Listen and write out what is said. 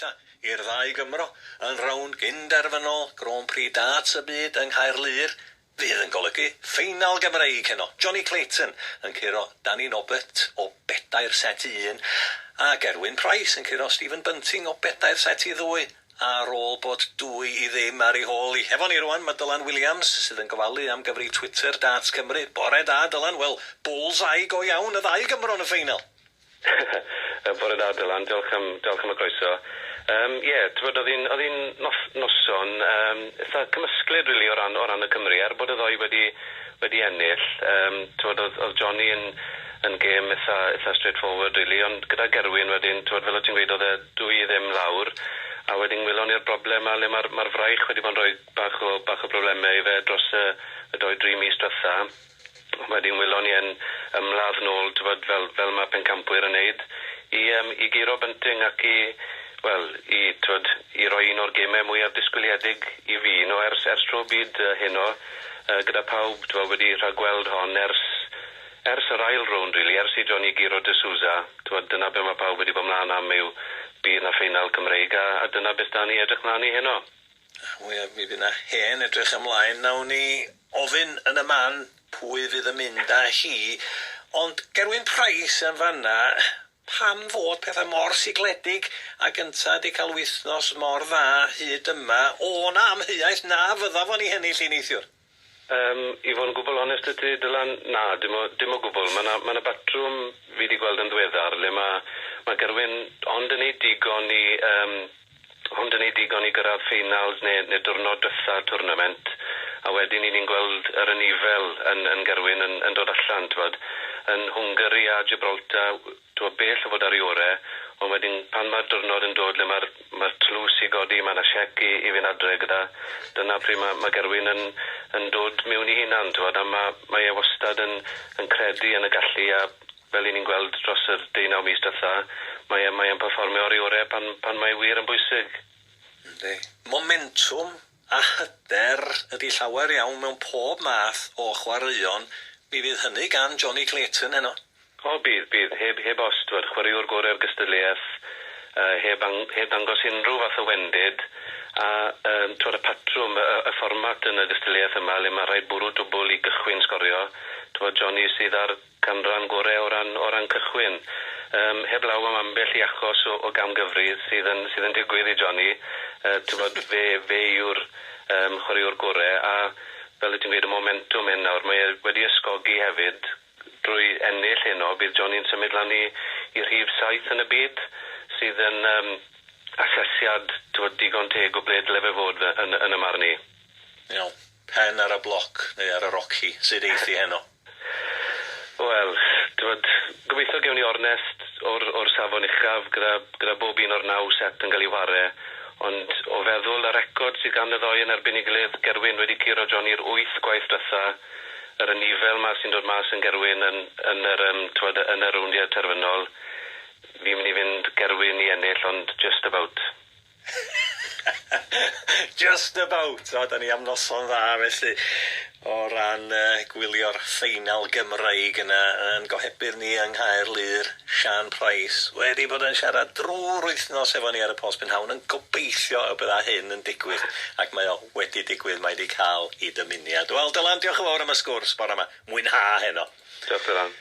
dwytha i'r ddau Gymro yn rownd gynderfynol Grand Prix Darts y byd yng Nghaerlu'r fydd yn golygu ffeinal Gymreig heno. Johnny Clayton yn curo Danny Nobbert o bedair set i 1 a Gerwyn Price yn curo Stephen Bunting o bedair set i 2 ar ôl bod 2 i 0 ar ei hôl i. Hefo ni rwan mae Dylan Williams sydd yn gofalu am gyfri Twitter Darts Cymru. Bore da Dylan, wel bullseye go iawn y ddau Gymro yn y ffeinal. Bore da Dylan, diolch am y croeso. Oedd hi'n noson eitha cymysglyd rili o ran y Cymru bod y ddoi wedi ennill. Oedd Johnny yn gêm eitha straightforward rili, ond gyda Gerwyn wedyn, fel o ti'n gweud, oedd e 2 i 0 lawr, a wedyn gwylon ni'r broblem a le mae'r fraich wedi bod yn rhoi bach o broblemau i fe dros y 2-3 mis diwetha. Wedyn gwylon ni yn ymladd nôl, fel mae pencampwyr yn neud, i giro Bunting ac i roi un o'r gemau mwyaf disgwyliedig i fi, ers tro byd heno, gyda pawb wedi rhagweld hon ers yr ail rownd, really, ers i Johnny giro de Sousa. Dyna be mae pawb wedi bod mlaen am yw bydd na ffeinal Cymreig, a dyna beth da ni edrych mlaen i heno. Mi fydd na hen edrych ymlaen, nawn ni ofyn yn y man pwy fydd yn mynd â hi, ond Gerwyn Price yn fanna, pam fod pethau mor sigledig a gynta di cael wythnos mor dda hyd yma, o na amheuaeth na fydda fo'n i hennill i neithiwr? I fod yn gwbl onest ydy, Dylan, na, dim o gwbl. Mae yna batrwm fi wedi gweld yn ddiweddar, le mae Gerwyn ond yn ei digon i gyrraedd ffeinals neu diwrnod dytha'r twrnament, a wedyn ni'n gweld yr ynifel yn Gerwyn yn dod allan, yn Hwngari a Gibraltar, bell o fod ar ei ore, ond wedyn pan mae'r diwrnod yn dod le mae'r tlws i godi, mae yna siec i fynd adre gyda, dyna pryd mae Gerwyn yn dod mewn i hunan, a mae e wastad yn credu yn y gallu, a fel i ni'n gweld dros yr 19 mis dytha, mae e'n perfformio ar ei ore pan mae wir yn bwysig. Momentum a hyder ydi llawer iawn mewn pob math o chwaraeon. Mi fydd hynny gan Johnny Clayton heno? Bydd. Heb os, chwaraewr gorau'r gystadleuaeth, heb dangos unrhyw fath o wendid, a y patrwm, y fformat yn y gystadleuaeth yma, le mae rhaid bwrw dwbl i gychwyn sgorio, Johnny sydd ar canran gorau o ran cychwyn. Heb law am ambell i achos o gamgyfryd sydd yn digwydd i Johnny, fe yw'r chwaraewr gorau, a fel ydyn gwneud y momentum hyn nawr, mae wedi ysgogi hefyd, drwy ennill heno, bydd Johnny'n symud lan i rhif 7 yn y byd, sydd yn asesiad digon teg o ble dyle fe fod yn y marn i. Iawn, pen ar y bloc neu ar y roci, sydd eithi heno? Wel, gobeithio gewn ni ornest o'r safon uchaf gyda bob un o'r 9 set yn cael ei ware, ond o feddwl y record sydd gan y ddoi yn erbyn ei gilydd, Gerwyn wedi curo Johnny'r 8 gwaith dwytha, yr ynifel ma sy'n dod mas yn Gerwyn yn y rowndiau terfynol. Fi'n mynd i fynd Gerwyn i ennill, ond just about. Just about, da ni am noson dda felly o ran gwylio'r ffeinal Gymreig yna yn gohebydd ni yng Nghaerlu'r. Sian Price wedi bod yn siarad drwy'r wythnos efo ni ar y post prynhawn yn gobeithio y bydda hyn yn digwydd, ac mae o wedi digwydd, mae wedi cael ei dymuniad. Wel Dylan, diolch yn fawr am y sgwrs bore yma, mwynha heno. Diolch Dylan.